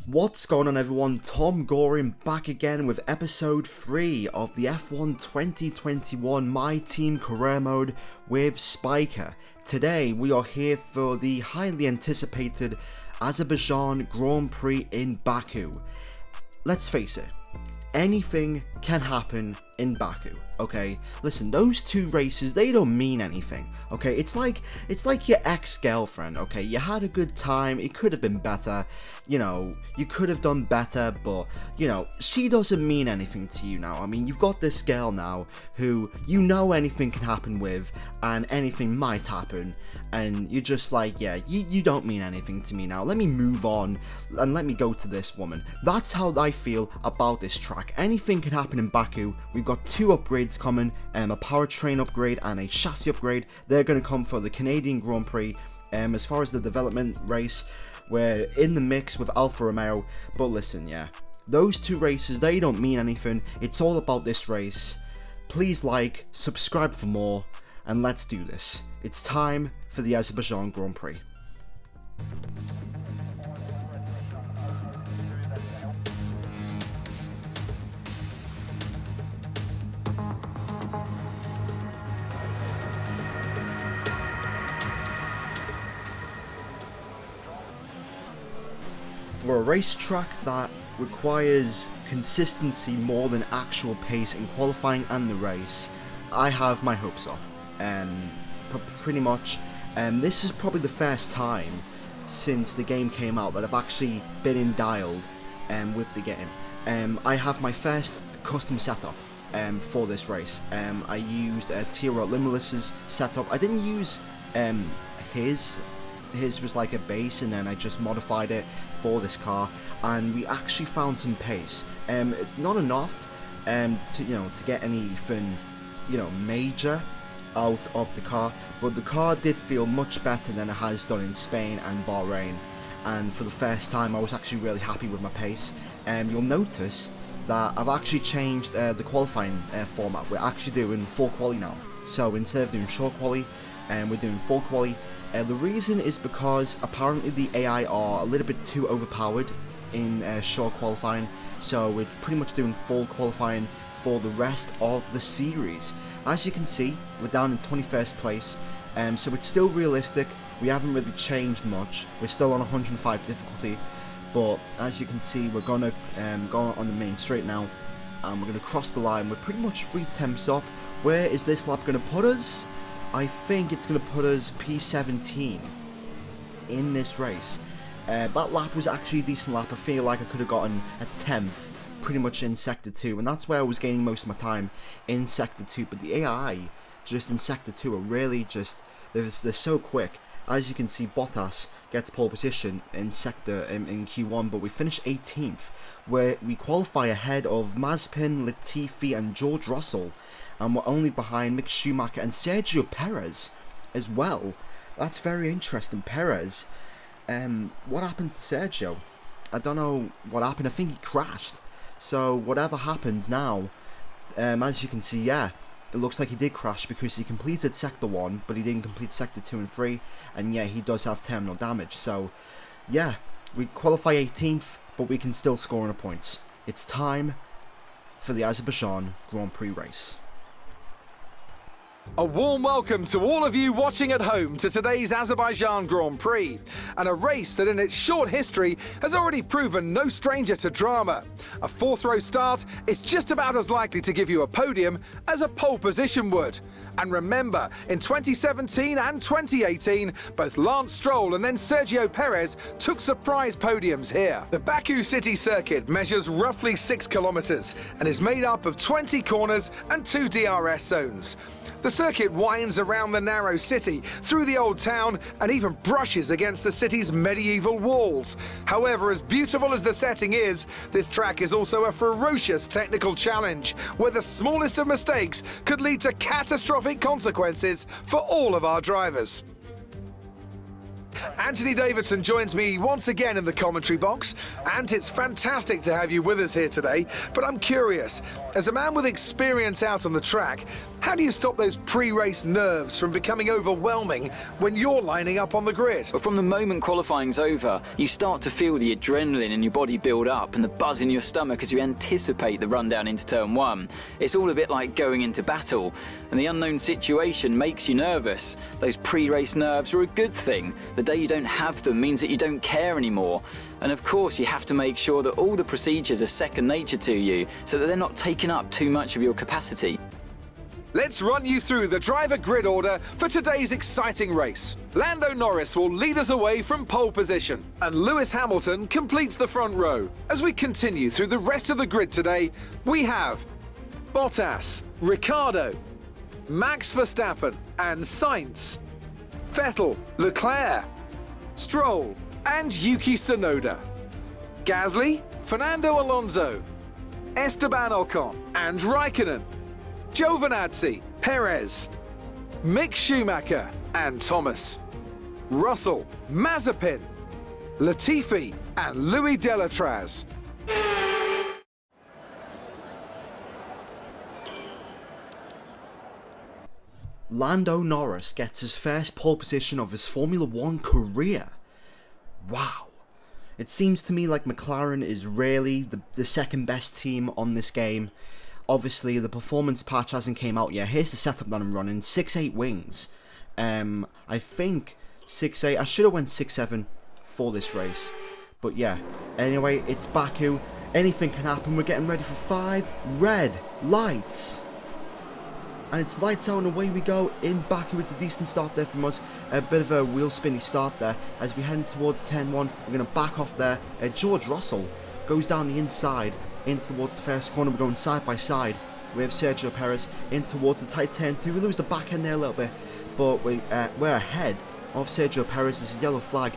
What's going on, everyone? TomGorian back again with episode 3 of the F1 2021 My Team Career Mode with Spiker. Today we are here for the highly anticipated Azerbaijan Grand Prix in Baku. Let's face it, anything can happen in Baku, okay? Listen, those two races, they don't mean anything, okay? It's like your ex-girlfriend, okay? You had a good time, it could have been better, you know, you could have done better, but, you know, she doesn't mean anything to you now. I mean, you've got this girl now who you know anything can happen with, and anything might happen, and you're just like, yeah, you don't mean anything to me now. Let me move on, and let me go to this woman. That's how I feel about this track. Anything can happen in Baku. We've got two upgrades coming, a powertrain upgrade and a chassis upgrade. They're going to come for the Canadian Grand Prix. As far as the development race, we're in the mix with Alfa Romeo, but listen, yeah, those two races, they don't mean anything. It's all about this race. Please like, subscribe for more, and let's do this. It's time for the Azerbaijan Grand Prix. For a racetrack that requires consistency more than actual pace in qualifying and the race, I have my hopes up. Pretty much, this is probably the first time since the game came out that I've actually been in dialed with the game. I have my first custom setup for this race. I used Tiro Limitless's setup. I didn't use his was like a base, and then I just modified it for this car, and we actually found some pace. Not enough to get anything major out of the car, but the car did feel much better than it has done in Spain and Bahrain, and for the first time I was actually really happy with my pace. You'll notice that I've actually changed the qualifying format. We're actually doing full quali now, so instead of doing short quali, we're doing full quali. The reason is because apparently the AI are a little bit too overpowered in short qualifying, so we're pretty much doing full qualifying for the rest of the series. As you can see, we're down in 21st place, so it's still realistic. We haven't really changed much. We're still on 105 difficulty, but as you can see, we're gonna go on the main straight now, and we're gonna cross the line. We're pretty much 3 temps up. Where is this lap gonna put us? I think it's going to put us P17 in this race. That lap was actually a decent lap. I feel like I could have gotten a 10th pretty much in Sector 2, and that's where I was gaining most of my time, in Sector 2. But the AI just in Sector 2 are really just, they're so quick. As you can see, Bottas gets pole position in Q1, but we finish 18th, where we qualify ahead of Mazepin, Latifi and George Russell, and we're only behind Mick Schumacher and Sergio Perez as well. That's very interesting. Perez, what happened to Sergio? I don't know what happened. I think he crashed. So whatever happens now, as you can see, yeah, it looks like he did crash because he completed Sector 1, but he didn't complete Sector 2 and 3, and yeah, he does have terminal damage. So yeah, we qualify 18th, but we can still score on the points. It's time for the Azerbaijan Grand Prix race. A warm welcome to all of you watching at home to today's Azerbaijan Grand Prix, and a race that in its short history has already proven no stranger to drama. A 4th row start is just about as likely to give you a podium as a pole position would. And remember, in 2017 and 2018, both Lance Stroll and then Sergio Perez took surprise podiums here. The Baku City Circuit measures roughly 6 kilometers and is made up of 20 corners and 2 DRS zones. The circuit winds around the narrow city, through the old town, and even brushes against the city's medieval walls. However, as beautiful as the setting is, this track is also a ferocious technical challenge, where the smallest of mistakes could lead to catastrophic consequences for all of our drivers. Anthony Davidson joins me once again in the commentary box, and it's fantastic to have you with us here today. But I'm curious, as a man with experience out on the track, how do you stop those pre-race nerves from becoming overwhelming when you're lining up on the grid? But from the moment qualifying's over, you start to feel the adrenaline in your body build up and the buzz in your stomach as you anticipate the run down into turn one. It's all a bit like going into battle, and the unknown situation makes you nervous. Those pre-race nerves are a good thing. The day you don't have them means that you don't care anymore. And of course, you have to make sure that all the procedures are second nature to you so that they're not taking up too much of your capacity. Let's run you through the driver grid order for today's exciting race. Lando Norris will lead us away from pole position, and Lewis Hamilton completes the front row. As we continue through the rest of the grid today, we have Bottas, Ricciardo, Max Verstappen and Sainz, Vettel, Leclerc, Stroll and Yuki Tsunoda, Gasly, Fernando Alonso, Esteban Ocon and Raikkonen, Giovinazzi, Perez, Mick Schumacher and Thomas, Russell, Mazepin, Latifi and Louis Delatraz. Lando Norris gets his first pole position of his Formula 1 career. Wow. It seems to me like McLaren is really the second best team on this game. Obviously, the performance patch hasn't came out yet. Here's the setup that I'm running. 6.8 wings. I think 6.8. I should have went 6.7 for this race. But yeah. Anyway, it's Baku. Anything can happen. We're getting ready for 5 red lights. And it's lights out and away we go in Baku. It's a decent start there from us. A bit of a wheel spinny start there. As we head towards turn 1, we're going to back off there. George Russell goes down the inside in towards the first corner. We're going side by side with Sergio Perez in towards the tight turn 2. We lose the back end there a little bit, but we're ahead of Sergio Perez. There's a yellow flag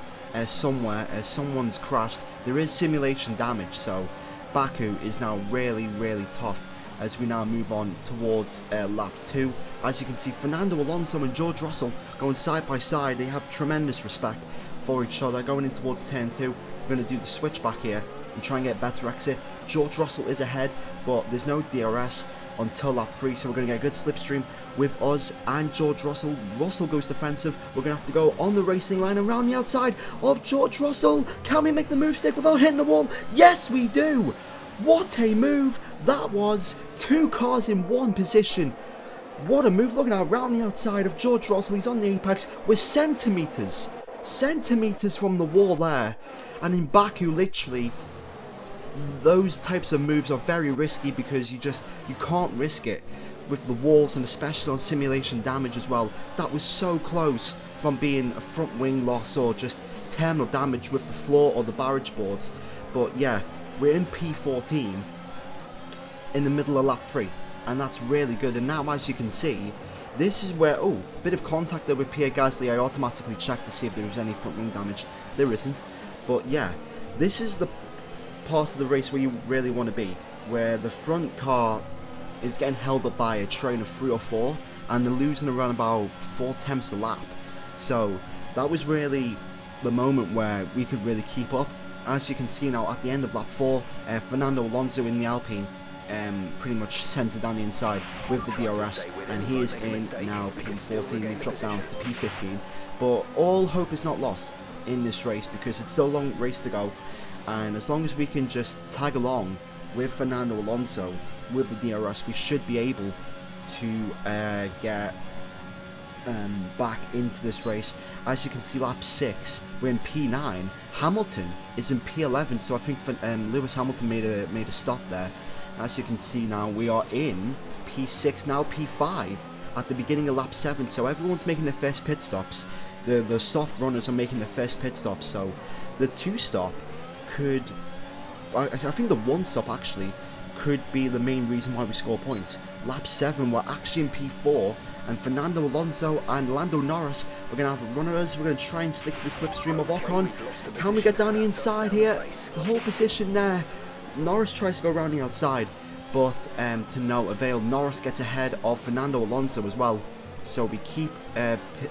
somewhere. Someone's crashed. There is simulation damage, so Baku is now really, really tough as we now move on towards lap 2. As you can see, Fernando Alonso and George Russell going side by side. They have tremendous respect for each other. Going in towards turn 2, we're going to do the switchback here and try and get a better exit. George Russell is ahead, but there's no DRS until lap 3, so we're going to get a good slipstream with us and George Russell. Russell goes defensive. We're going to have to go on the racing line around the outside of George Russell. Can we make the move stick without hitting the wall? Yes, we do. What a move that was. 2 cars in one position. What a move. Looking at around the outside of George Russell. He's on the apex. We're centimetres from the wall there. And in Baku, literally, those types of moves are very risky because you can't risk it with the walls, and especially on simulation damage as well. That was so close from being a front wing loss or just terminal damage with the floor or the barrage boards. But yeah, we're in P14 in the middle of lap 3, and that's really good. And now, as you can see, this is where, oh, bit of contact there with Pierre Gasly. I automatically checked to see if there was any front wing damage. There isn't. But yeah, this is the part of the race where you really want to be, where the front car is getting held up by a train of 3 or 4, and they're losing around about 4 tenths a lap. So that was really the moment where we could really keep up. As you can see now, at the end of lap 4, Fernando Alonso in the Alpine pretty much sends it down the inside with the DRS, and he is in now P14. We drop down to P15, but all hope is not lost in this race because it's still a long race to go, and as long as we can just tag along with Fernando Alonso with the DRS, we should be able to get back into this race. As you can see, lap 6, we're in P9. Hamilton is in P11, so I think Lewis Hamilton made a stop there. As you can see now, we are in P6, now P5 at the beginning of lap 7, so everyone's making their first pit stops. The soft runners are making their first pit stops, so the 2 stop could, I think the 1 stop actually could be the main reason why we score points. Lap 7, we're actually in P4, and Fernando Alonso and Lando Norris, we're going to have runners. We're going to try and stick to the slipstream of Ocon. Can we get down the inside here? The whole position there. Norris tries to go around the outside, but to no avail. Norris gets ahead of Fernando Alonso as well, so we keep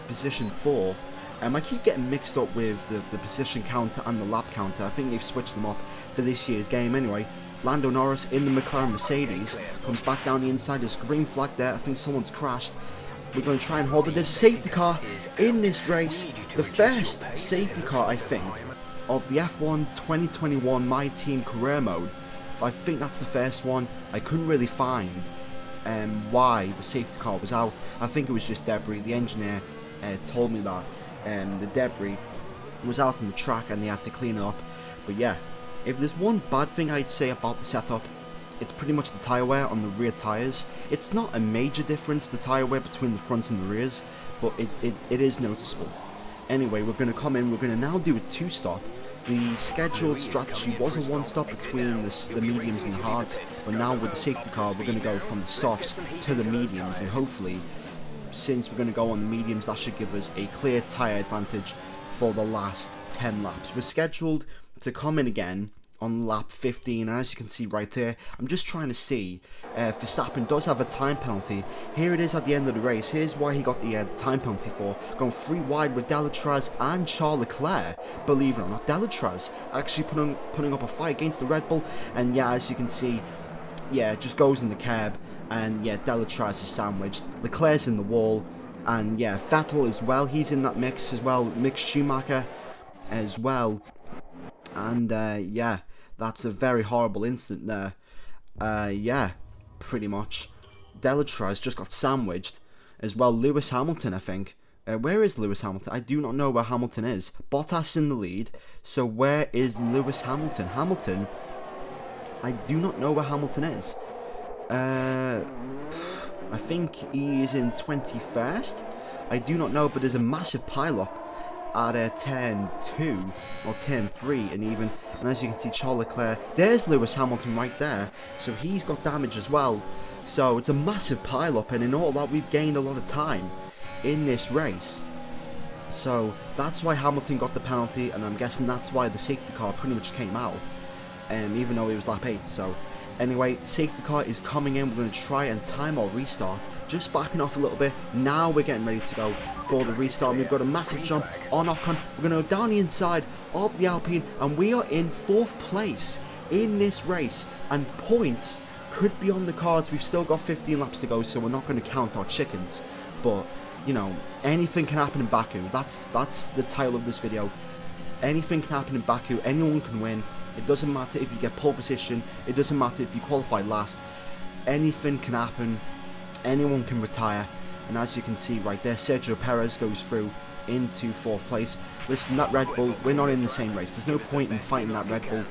position 4. I keep getting mixed up with the position counter and the lap counter. I think they've switched them up for this year's game anyway. Lando Norris in the McLaren Mercedes comes back down the inside. There's a green flag there. I think someone's crashed. We're going to try and hold it. There's a safety car in this race. The first safety car, I think, of the F1 2021 My Team Career Mode. I think that's the first one. I couldn't really find why the safety car was out. I think it was just debris. The engineer told me that the debris was out on the track and they had to clean it up. But yeah, if there's one bad thing I'd say about the setup, it's pretty much the tyre wear on the rear tyres. It's not a major difference, the tyre wear between the fronts and the rears, but it is noticeable. Anyway, we're going to come in, we're going to now do a 2-stop. The scheduled strategy was a 1-stop between the mediums and the hards, but now with the safety car we're going to go from the softs to the mediums, and hopefully, since we're going to go on the mediums, that should give us a clear tyre advantage for the last 10 laps. We're scheduled to come in again on lap 15, and as you can see right here, I'm just trying to see if Verstappen does have a time penalty. Here it is at the end of the race. Here's why he got the time penalty for going 3 wide with Delatraz and Charles Leclerc. Believe it or not, Delatraz actually putting up a fight against the Red Bull, and yeah, as you can see, yeah, it just goes in the curb, and yeah, Delatraz is sandwiched. Leclerc's in the wall, and yeah, Vettel as well, he's in that mix as well. Mick Schumacher as well, and yeah, that's a very horrible incident there. Yeah, pretty much. Delatraz just got sandwiched as well. Lewis Hamilton, I think. Where is Lewis Hamilton? I do not know where Hamilton is. Bottas in the lead. So where is Lewis Hamilton? Hamilton, I do not know where Hamilton is. I think he is in 21st. I do not know, but there's a massive pile-up at turn 2 or turn 3, and as you can see, Charles Leclerc, there's Lewis Hamilton right there, so he's got damage as well. So it's a massive pile up, and in all that we've gained a lot of time in this race. So that's why Hamilton got the penalty, and I'm guessing that's why the safety car pretty much came out, even though it was lap 8. So anyway, safety car is coming in. We're going to try and time our restart, just backing off a little bit. Now we're getting ready to go for the restart. We've got a massive jump on Ocon. We're going to go down the inside of the Alpine, and we are in 4th place in this race, and points could be on the cards. We've still got 15 laps to go, so we're not going to count our chickens, but you know, anything can happen in Baku. That's the title of this video. Anything can happen in Baku. Anyone can win. It doesn't matter if you get pole position, it doesn't matter if you qualify last. Anything can happen. Anyone can retire. And as you can see right there, Sergio Perez goes through into 4th place. Listen, that Red Bull, we're not in the same race. There's no point in fighting that Red Bull.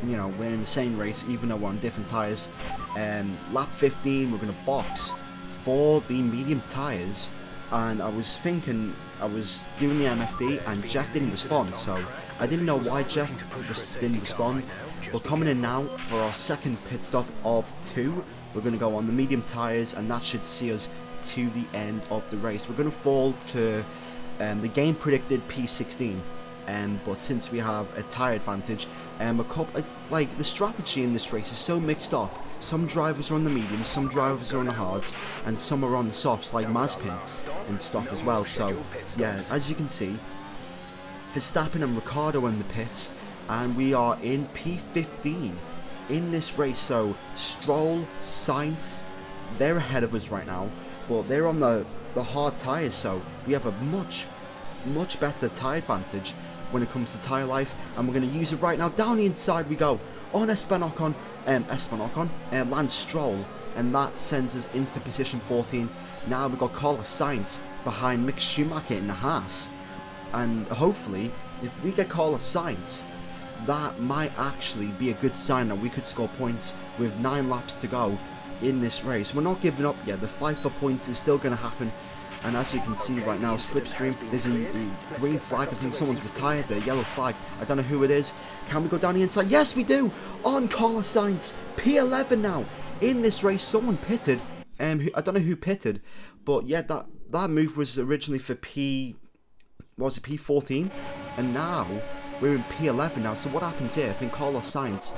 You know, we're in the same race, even though we're on different tyres. Lap 15, we're going to box for the medium tyres. And I was thinking, I was doing the MFD, and Jeff didn't respond. So I didn't know why Jeff just didn't respond. We're coming in now for our second pit stop of 2. We're going to go on the medium tyres, and that should see us to the end of the race. We're going to fall to the game predicted P16, but since we have a tyre advantage, like the strategy in this race is so mixed up. Some drivers are on the mediums, some drivers are on the hards, and some are on the softs like Mazepin and stuff as well. So yeah, as you can see, Verstappen and Ricciardo in the pits, and we are in P15 in this race. So Stroll, Sainz, they're ahead of us right now, but they're on the hard tyres, so we have a much better tyre advantage when it comes to tyre life, and we're going to use it right now. Down the inside we go on Esteban Ocon, Lance Stroll, and that sends us into position 14. Now we've got Carlos Sainz behind Mick Schumacher in the Haas, and hopefully if we get Carlos Sainz, that might actually be a good sign that we could score points with 9 laps to go in this race. We're not giving up yet. The fight for points is still going to happen, and as you can see right now, slipstream, there's a green flag. I think someone's retired, the yellow flag, I don't know who it is. Can we go down the inside? Yes we do, on Carlos Sainz, P11 now in this race. Someone pitted, I don't know who pitted, but yeah, that move was originally for P14, and now we're in P11 now. So what happens here? I think Carlos Sainz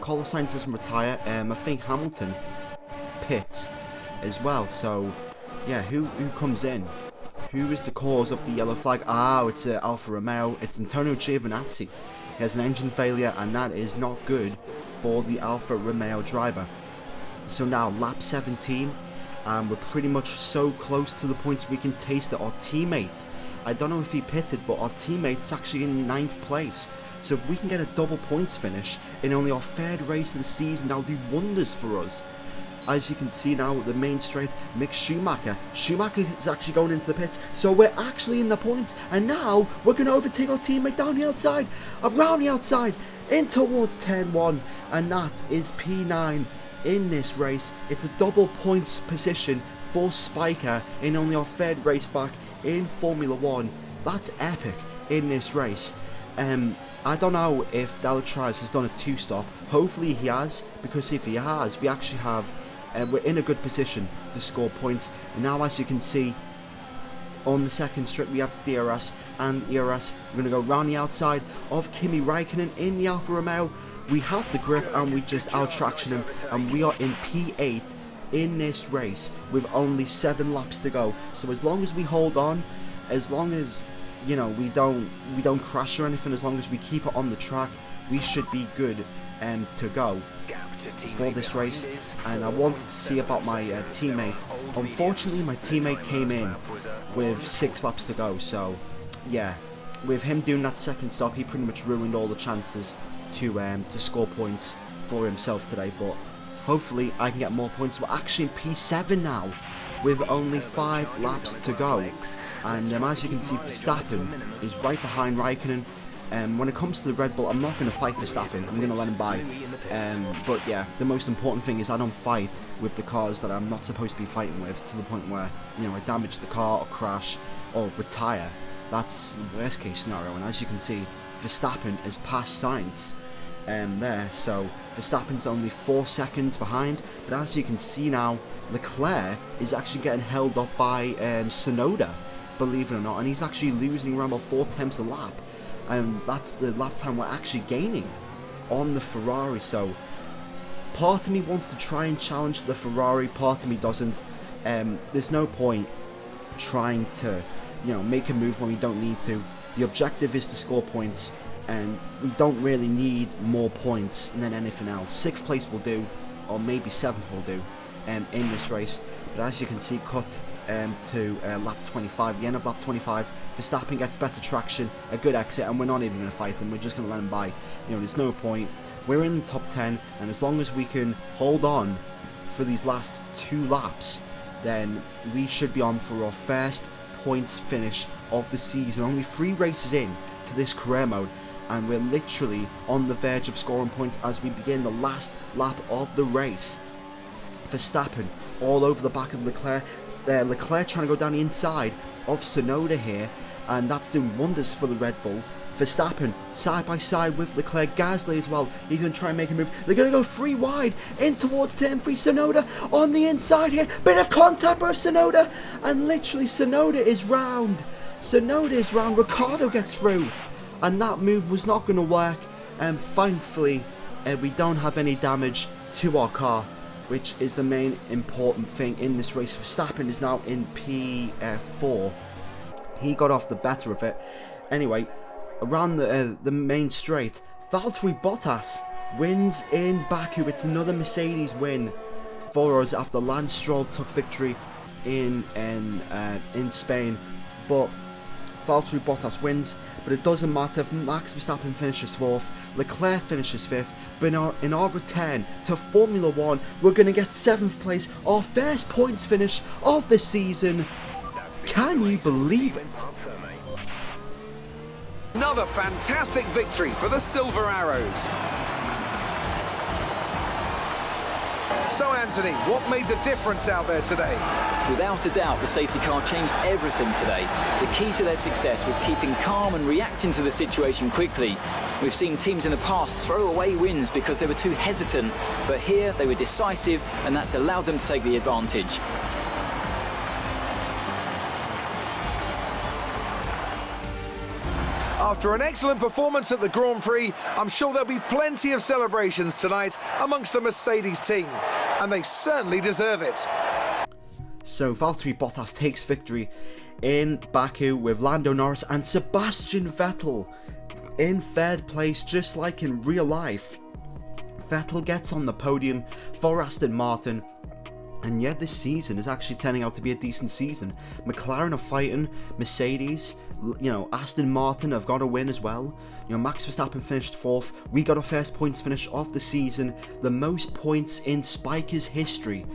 doesn't retire. I think Hamilton pits as well. So yeah, who comes in? Who is the cause of the yellow flag? Ah, it's Alfa Romeo. It's Antonio Giovinazzi. He has an engine failure, and that is not good for the Alfa Romeo driver. So now, lap 17, and we're pretty much so close to the points we can taste it. Our teammate, I don't know if he pitted, but our teammate's actually in 9th place. So if we can get a double points finish in only our 3rd race of the season, that'll do wonders for us. As you can see now, the main straight, Mick Schumacher. Schumacher is actually going into the pits, so we're actually in the points. And now we're going to overtake our teammate down the outside, around the outside, in towards turn 1. And that is P9 in this race. It's a double points position for Spiker in only our 3rd race back in Formula 1. That's epic in this race. I don't know if Delatraz has done a 2-stop. Hopefully he has, because if he has, we actually have we're in a good position to score points. And now, as you can see, on the 2nd strip we have DRS and ERS. We're going to go round the outside of Kimi Räikkönen in the Alfa Romeo. We have the grip and we just out-traction him, and we are in P8 in this race with only 7 laps to go. So as long as we hold on, as long as, you know, we don't crash or anything, as long as we keep it on the track, we should be good to go for this race. And I wanted to see about my teammate. Unfortunately, my teammate came in with 6 laps to go, so yeah, with him doing that 2nd stop, he pretty much ruined all the chances to score points for himself today. But hopefully I can get more points. We're actually in P7 now with only 5 laps to go, and as you can see, Verstappen is right behind Räikkönen. When it comes to the Red Bull, I'm not going to fight Verstappen, I'm going to let him by. But yeah, the most important thing is I don't fight with the cars that I'm not supposed to be fighting with, to the point where, you know, I damage the car or crash or retire. That's the worst case scenario. And as you can see, Verstappen is past Sainz there, so Verstappen's only 4 seconds behind. But as you can see now, Leclerc is actually getting held up by Tsunoda, believe it or not, and he's actually losing around about 4 tenths a lap. And that's the lap time we're actually gaining on the Ferrari. So part of me wants to try and challenge the Ferrari, part of me doesn't. There's no point trying to, you know, make a move when we don't need to. The objective is to score points, and we don't really need more points than anything else. 6th place will do, or maybe 7th will do in this race. But as you can see, cut to lap 25, the end of lap 25, Verstappen gets better traction, a good exit, and we're not even going to fight him. We're just going to let him by. You know, there's no point. We're in the top 10, and as long as we can hold on for these last 2 laps, then we should be on for our first points finish of the season. Only 3 races in to this career mode, and we're literally on the verge of scoring points as we begin the last lap of the race. Verstappen all over the back of Leclerc. Leclerc trying to go down the inside of Tsunoda here, and that's doing wonders for the Red Bull. Verstappen side by side with Leclerc. Gasly as well, he's going to try and make a move. They're going to go 3 wide in towards turn 3. Tsunoda on the inside here, bit of contact with Tsunoda, and literally Tsunoda is round. Ricciardo gets through, and that move was not going to work. And thankfully we don't have any damage to our car, which is the main important thing in this race. Verstappen is now in P4. He got off the better of it. Anyway, around the main straight, Valtteri Bottas wins in Baku. It's another Mercedes win for us after Lance Stroll took victory in Spain. But Valtteri Bottas wins, but it doesn't matter. Max Verstappen finishes 4th, Leclerc finishes 5th. But in our return to Formula 1, we're going to get 7th place, our first points finish of the season. Can you believe it? Another fantastic victory for the Silver Arrows. So Anthony, what made the difference out there today? Without a doubt, the safety car changed everything today. The key to their success was keeping calm and reacting to the situation quickly. We've seen teams in the past throw away wins because they were too hesitant, but here they were decisive, and that's allowed them to take the advantage. After an excellent performance at the Grand Prix, I'm sure there'll be plenty of celebrations tonight amongst the Mercedes team, and they certainly deserve it. So Valtteri Bottas takes victory in Baku with Lando Norris and Sebastian Vettel in third place, just like in real life. Vettel gets on the podium for Aston Martin, and yet this season is actually turning out to be a decent season. McLaren are fighting, Mercedes, Aston Martin have got a win as well. Max Verstappen finished 4th. We got our first points finish of the season, the most points in Spiker's history.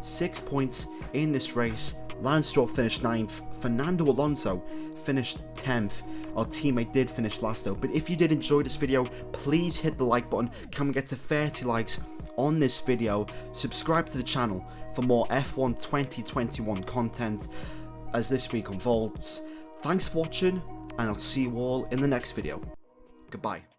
6 points in this race. Lance Stroll finished 9th. Fernando Alonso finished 10th. Our teammate did finish last though. But if you did enjoy this video, please hit the like button. Can we get to 30 likes on this video? Subscribe to the channel for more F1 2021 content as this week unfolds. Thanks for watching, and I'll see you all in the next video. Goodbye.